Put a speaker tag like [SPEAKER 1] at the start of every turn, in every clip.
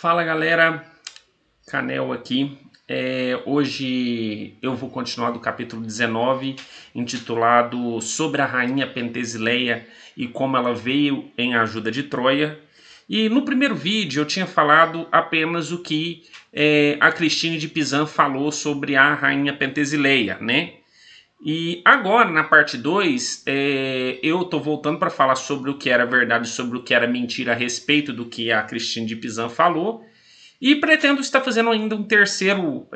[SPEAKER 1] Fala galera, Canel aqui. Hoje eu vou continuar do capítulo 19, intitulado Sobre a Rainha Pentesileia e como ela veio em ajuda de Troia. E no primeiro vídeo eu tinha falado apenas o que a Cristine de Pizan falou sobre a Rainha Pentesileia, né? E agora, na parte 2, eu tô voltando para falar sobre o que era verdade e sobre o que era mentira a respeito do que a Cristine de Pizan falou. E pretendo estar fazendo ainda um terceiro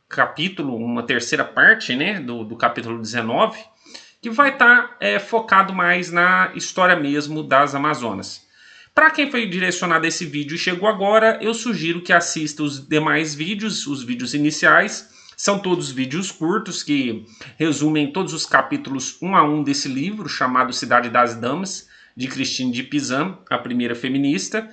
[SPEAKER 1] capítulo, uma terceira parte, né, do capítulo 19, que vai estar focado mais na história mesmo das Amazonas. Para quem foi direcionado a esse vídeo e chegou agora, eu sugiro que assista os demais vídeos, os vídeos iniciais. São todos vídeos curtos que resumem todos os capítulos um a um desse livro chamado Cidade das Damas, de Cristine de Pizan, a primeira feminista.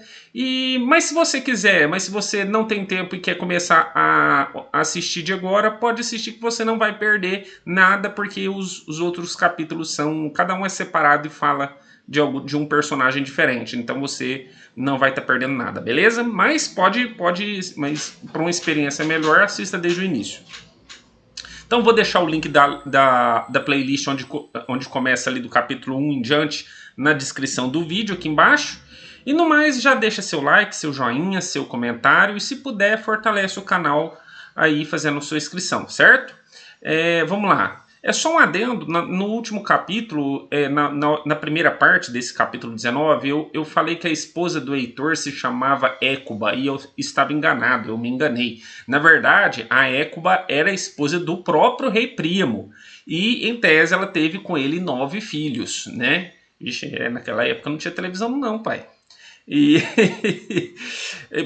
[SPEAKER 1] Mas se você quiser, mas se você não tem tempo e quer começar a assistir de agora, pode assistir que você não vai perder nada, porque os outros capítulos são, cada um é separado e fala de um personagem diferente, então você não vai estar perdendo nada, beleza? Mas mas para uma experiência melhor, assista desde o início. Então vou deixar o link da playlist onde começa ali do capítulo 1 em diante na descrição do vídeo aqui embaixo. E no mais, já deixa seu like, seu joinha, seu comentário e se puder, fortalece o canal aí fazendo sua inscrição, certo? Vamos lá. É só um adendo, no último capítulo, na primeira parte desse capítulo 19, eu falei que a esposa do Heitor se chamava Écuba e eu estava enganado, eu me enganei. Na verdade, a Écuba era a esposa do próprio rei Príamo e, em tese, ela teve com ele 9 filhos, né? Ixi, naquela época não tinha televisão não, pai. E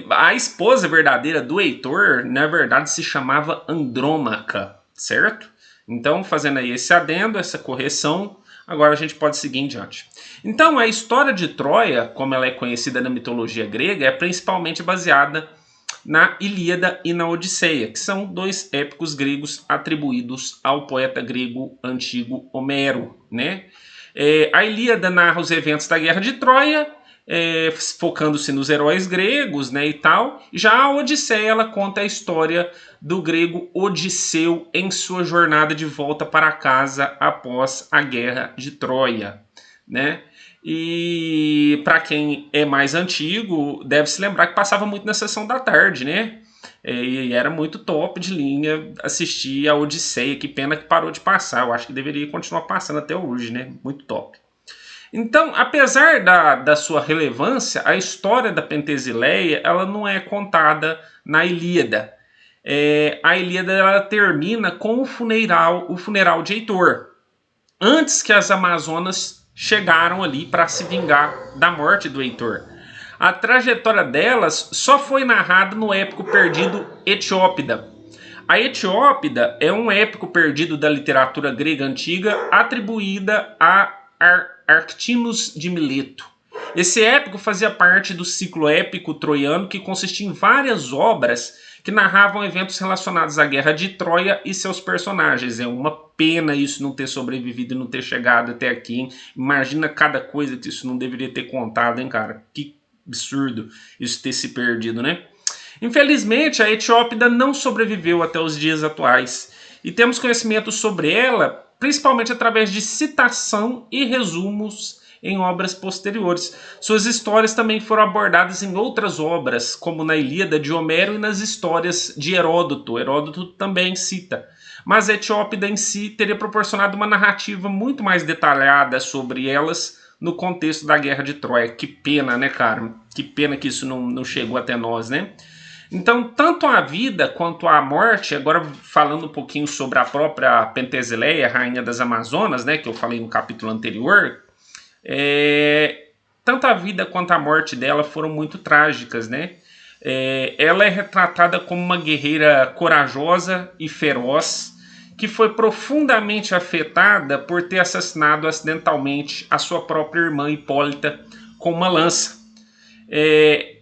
[SPEAKER 1] a esposa verdadeira do Heitor, na verdade, se chamava Andrômaca, certo? Então, fazendo aí esse adendo, essa correção, agora a gente pode seguir em diante. Então, a história de Troia, como ela é conhecida na mitologia grega, é principalmente baseada na Ilíada e na Odisseia, que são 2 épicos gregos atribuídos ao poeta grego antigo Homero, né? A Ilíada narra os eventos da Guerra de Troia, focando-se nos heróis gregos, né, e tal. Já a Odisseia, ela conta a história do grego Odisseu em sua jornada de volta para casa após a Guerra de Troia, né? E para quem é mais antigo, deve se lembrar que passava muito na sessão da tarde, né? E era muito top de linha assistir a Odisseia. Que pena que parou de passar. Eu acho que deveria continuar passando até hoje, né? Muito top. Então, apesar da sua relevância, a história da Pentesileia ela não é contada na Ilíada. A Ilíada ela termina com o funeral de Heitor, antes que as Amazonas chegaram ali para se vingar da morte do Heitor. A trajetória delas só foi narrada no épico perdido Etiópida. A Etiópida é um épico perdido da literatura grega antiga atribuída a Arctinus de Mileto. Esse épico fazia parte do ciclo épico troiano que consistia em várias obras que narravam eventos relacionados à Guerra de Troia e seus personagens. É uma pena isso não ter sobrevivido e não ter chegado até aqui, hein? Imagina cada coisa que isso não deveria ter contado, hein, cara? Que absurdo isso ter se perdido, né? Infelizmente, a Etiópida não sobreviveu até os dias atuais. E temos conhecimento sobre ela principalmente através de citação e resumos em obras posteriores. Suas histórias também foram abordadas em outras obras, como na Ilíada de Homero e nas histórias de Heródoto. Heródoto também cita. Mas a Etiópida em si teria proporcionado uma narrativa muito mais detalhada sobre elas no contexto da Guerra de Troia. Que pena, né, cara? Que pena que isso não chegou até nós, né? Então, tanto a vida quanto a morte, agora falando um pouquinho sobre a própria Pentesileia, rainha das Amazonas, né, que eu falei no capítulo anterior, tanto a vida quanto a morte dela foram muito trágicas, né? Ela é retratada como uma guerreira corajosa e feroz, que foi profundamente afetada por ter assassinado acidentalmente a sua própria irmã Hipólita com uma lança.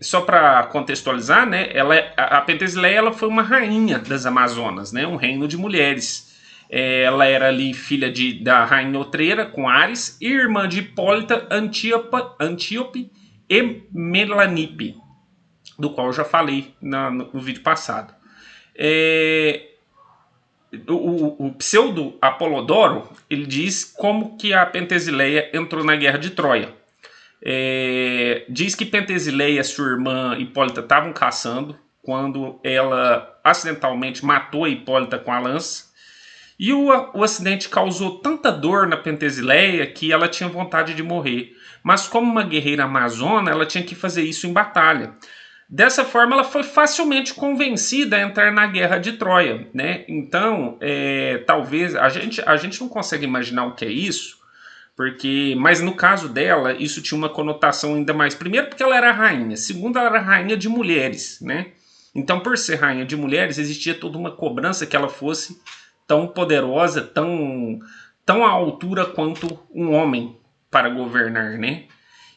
[SPEAKER 1] Só para contextualizar, né, a Pentesileia ela foi uma rainha das Amazonas, né, um reino de mulheres. Ela era ali filha da rainha Outreira com Ares e irmã de Hipólita, Antíope e Melanippe. do qual eu já falei no vídeo passado. É, o pseudo Apolodoro, ele diz como que a Pentesileia entrou na guerra de Troia. Diz que Pentesileia e sua irmã Hipólita estavam caçando quando ela acidentalmente matou a Hipólita com a lança. E o acidente causou tanta dor na Pentesileia que ela tinha vontade de morrer. Mas como uma guerreira amazona, ela tinha que fazer isso em batalha. Dessa forma, ela foi facilmente convencida a entrar na guerra de Troia, né? Então, talvez a gente não consegue imaginar o que é isso, porque, mas no caso dela, isso tinha uma conotação ainda mais. Primeiro, porque ela era rainha. Segundo, ela era rainha de mulheres, né? Então, por ser rainha de mulheres, existia toda uma cobrança que ela fosse tão poderosa, tão à altura quanto um homem para governar, né?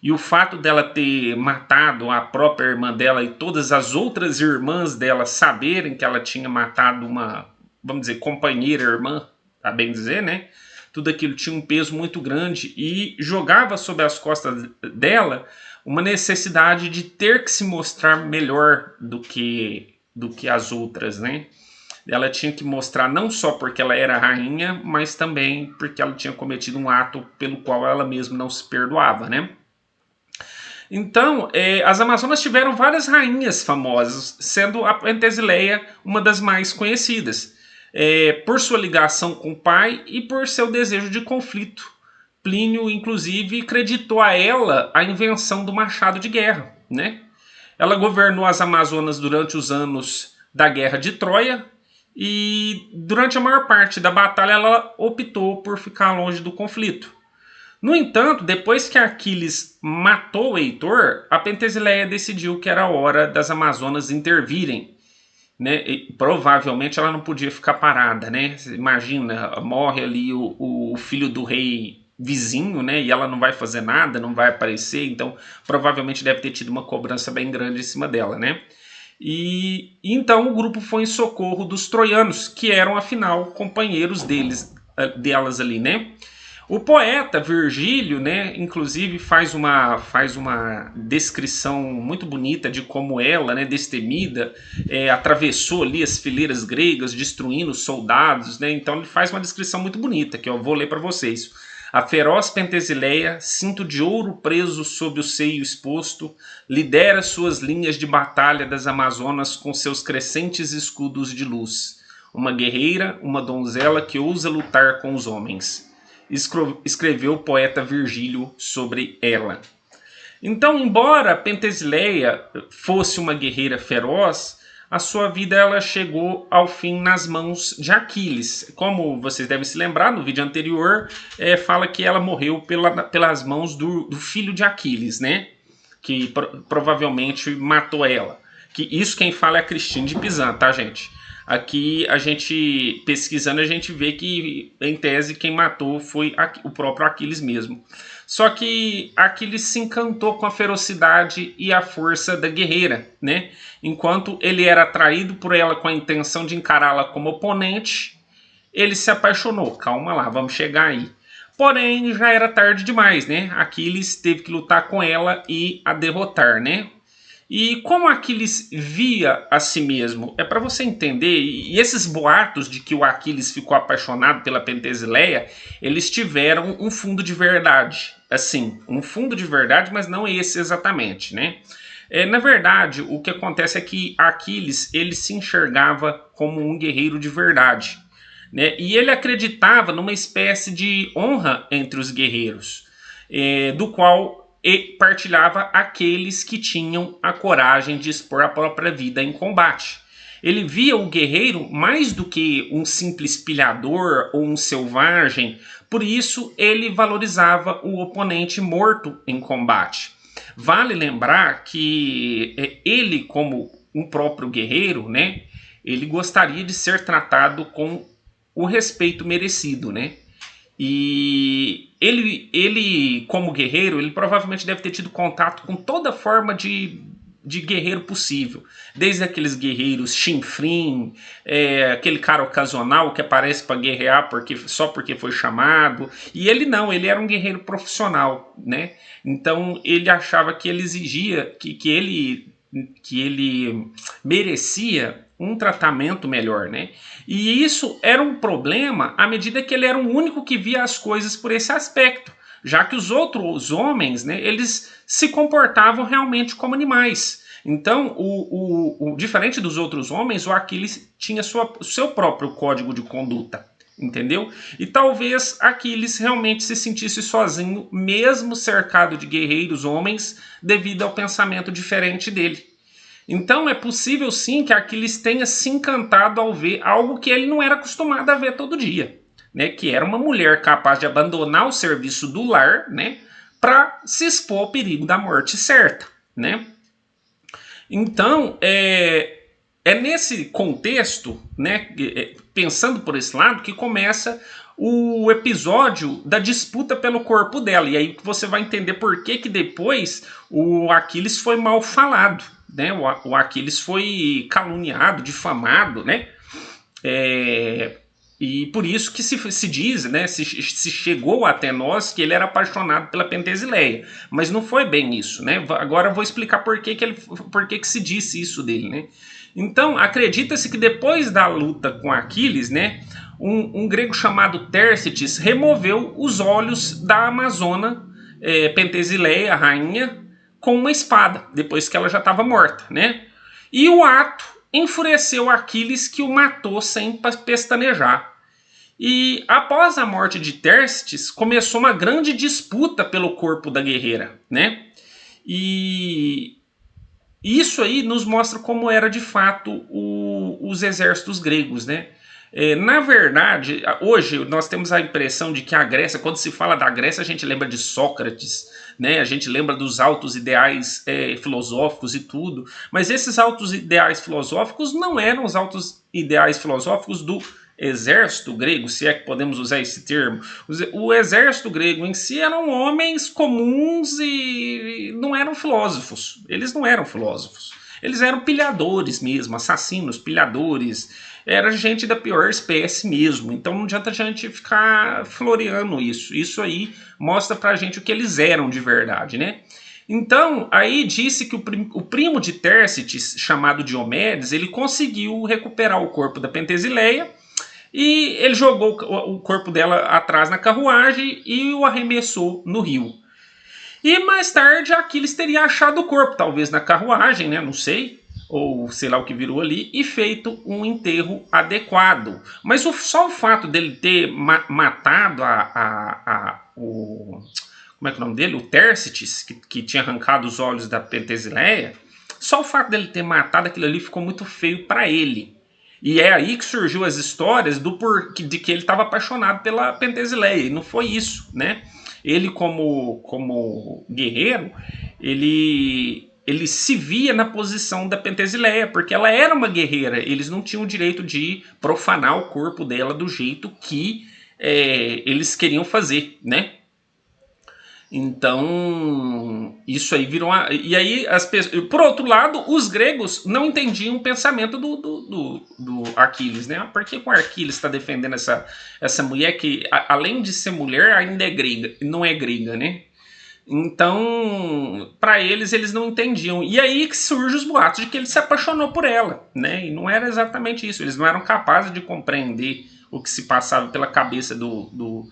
[SPEAKER 1] E o fato dela ter matado a própria irmã dela e todas as outras irmãs dela saberem que ela tinha matado uma, vamos dizer, companheira, irmã, a bem dizer, né? Tudo aquilo tinha um peso muito grande e jogava sobre as costas dela uma necessidade de ter que se mostrar melhor do que as outras, né? Ela tinha que mostrar não só porque ela era rainha, mas também porque ela tinha cometido um ato pelo qual ela mesma não se perdoava, né? Então, as Amazonas tiveram várias rainhas famosas, sendo a Pentesileia uma das mais conhecidas, por sua ligação com o pai e por seu desejo de conflito. Plínio, inclusive, acreditou a ela a invenção do machado de guerra, né? Ela governou as Amazonas durante os anos da Guerra de Troia e, durante a maior parte da batalha, ela optou por ficar longe do conflito. No entanto, depois que Aquiles matou Heitor, a Pentesileia decidiu que era hora das Amazonas intervirem, né? E provavelmente ela não podia ficar parada, né? Imagina, morre ali o filho do rei vizinho, né? E ela não vai fazer nada, não vai aparecer, então provavelmente deve ter tido uma cobrança bem grande em cima dela, né? E então o grupo foi em socorro dos troianos, que eram afinal companheiros delas ali, né? O poeta Virgílio, né, inclusive faz uma descrição muito bonita de como ela, né, destemida, atravessou ali as fileiras gregas, destruindo os soldados, né? Então ele faz uma descrição muito bonita, que eu vou ler para vocês. A feroz Pentesileia, cinto de ouro preso sob o seio exposto, lidera suas linhas de batalha das Amazonas com seus crescentes escudos de luz. Uma guerreira, uma donzela que ousa lutar com os homens. Escreveu o poeta Virgílio sobre ela. Então, embora Pentesileia fosse uma guerreira feroz, a sua vida ela chegou ao fim nas mãos de Aquiles. Como vocês devem se lembrar, no vídeo anterior, fala que ela morreu pelas mãos do filho de Aquiles, né? Que provavelmente matou ela. Que isso quem fala é a Cristine de Pizan, tá, gente? Aqui a gente, pesquisando, a gente vê que, em tese, quem matou foi o próprio Aquiles mesmo. Só que Aquiles se encantou com a ferocidade e a força da guerreira, né? Enquanto ele era atraído por ela com a intenção de encará-la como oponente, ele se apaixonou. Calma lá, vamos chegar aí. Porém, já era tarde demais, né? Aquiles teve que lutar com ela e a derrotar, né? E como Aquiles via a si mesmo, é para você entender, e esses boatos de que o Aquiles ficou apaixonado pela Pentesileia, eles tiveram um fundo de verdade. Assim, um fundo de verdade, mas não esse exatamente, né? Na verdade, o que acontece é que Aquiles, ele se enxergava como um guerreiro de verdade, né? E ele acreditava numa espécie de honra entre os guerreiros, do qual e partilhava aqueles que tinham a coragem de expor a própria vida em combate. Ele via o guerreiro mais do que um simples pilhador ou um selvagem, por isso ele valorizava o oponente morto em combate. Vale lembrar que ele, como um próprio guerreiro, né, ele gostaria de ser tratado com o respeito merecido, né? E ele, como guerreiro, ele provavelmente deve ter tido contato com toda forma de guerreiro possível. Desde aqueles guerreiros chinfrim, aquele cara ocasional que aparece para guerrear só porque foi chamado. E ele não, ele era um guerreiro profissional, né? Então ele achava que ele exigia, que ele que ele merecia um tratamento melhor, né? E isso era um problema à medida que ele era o único que via as coisas por esse aspecto, já que os outros homens, né, eles se comportavam realmente como animais. Então, diferente dos outros homens, o Aquiles tinha seu próprio código de conduta, entendeu? E talvez Aquiles realmente se sentisse sozinho, mesmo cercado de guerreiros homens, devido ao pensamento diferente dele. Então é possível sim que Aquiles tenha se encantado ao ver algo que ele não era acostumado a ver todo dia, né? Que era uma mulher capaz de abandonar o serviço do lar, né? Para se expor ao perigo da morte certa, né? Então é nesse contexto, né? Pensando por esse lado, que começa o episódio da disputa pelo corpo dela. E aí você vai entender por que depois o Aquiles foi mal falado, né? O Aquiles foi caluniado, difamado, né? E por isso que se diz, né? Se chegou até nós que ele era apaixonado pela Pentesileia. Mas não foi bem isso, né? Agora eu vou explicar por que se disse isso dele, né? Então, acredita-se que depois da luta com Aquiles, né? Um grego chamado Tércites removeu os olhos da Amazona Pentesileia, a rainha, com uma espada, depois que ela já estava morta, né? E o ato enfureceu Aquiles, que o matou sem pestanejar. E após a morte de Tércites, começou uma grande disputa pelo corpo da guerreira, né? E isso aí nos mostra como era de fato os exércitos gregos, né? Na verdade, hoje nós temos a impressão de que a Grécia, quando se fala da Grécia, a gente lembra de Sócrates, né? A gente lembra dos altos ideais filosóficos e tudo, mas esses altos ideais filosóficos não eram os altos ideais filosóficos do exército grego, se é que podemos usar esse termo. O exército grego em si eram homens comuns e não eram filósofos. Eles não eram filósofos. Eles eram pilhadores mesmo, assassinos, pilhadores. Era gente da pior espécie mesmo. Então não adianta a gente ficar floreando isso. Isso aí mostra pra gente o que eles eram de verdade, né? Então, aí disse que o primo de Tércites, chamado Diomedes, ele conseguiu recuperar o corpo da Pentesileia e ele jogou o corpo dela atrás na carruagem e o arremessou no rio. E mais tarde Aquiles teria achado o corpo, talvez na carruagem, né? Não sei, ou sei lá o que virou ali, e feito um enterro adequado. Mas só o fato dele ter matado como é que é o nome dele? O Tércites, que tinha arrancado os olhos da Pentesileia, só o fato dele ter matado aquilo ali ficou muito feio para ele. E é aí que surgiu as histórias de que ele estava apaixonado pela Pentesileia. E não foi isso, né? Ele, como guerreiro, ele se via na posição da Pentesileia, porque ela era uma guerreira. Eles não tinham o direito de profanar o corpo dela do jeito que eles queriam fazer, né? Então, isso aí virou uma... E aí, por outro lado, os gregos não entendiam o pensamento do Aquiles, né? Por que o Aquiles está defendendo essa mulher que, além de ser mulher, ainda é grega, não é grega, né? Então, para eles não entendiam. E aí que surgem os boatos de que ele se apaixonou por ela, né? E não era exatamente isso. Eles não eram capazes de compreender o que se passava pela cabeça do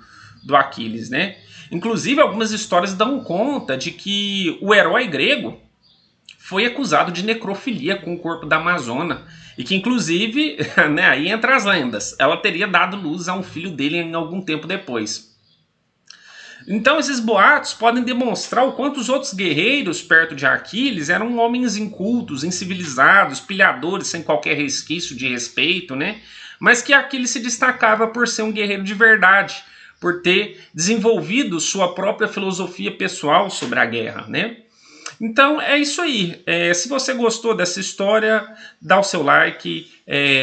[SPEAKER 1] Aquiles, né? Inclusive, algumas histórias dão conta de que o herói grego foi acusado de necrofilia com o corpo da Amazona. E que, inclusive, né, aí entra as lendas, ela teria dado luz a um filho dele em algum tempo depois. Então, esses boatos podem demonstrar o quanto os outros guerreiros perto de Aquiles eram homens incultos, incivilizados, pilhadores sem qualquer resquício de respeito, né? Mas que Aquiles se destacava por ser um guerreiro de verdade, por ter desenvolvido sua própria filosofia pessoal sobre a guerra, né? Então é isso aí. Se você gostou dessa história, dá o seu like,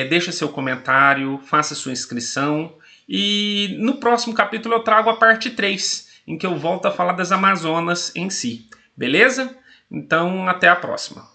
[SPEAKER 1] deixa seu comentário, faça sua inscrição. E no próximo capítulo eu trago a parte 3, em que eu volto a falar das Amazonas em si. Beleza? Então até a próxima.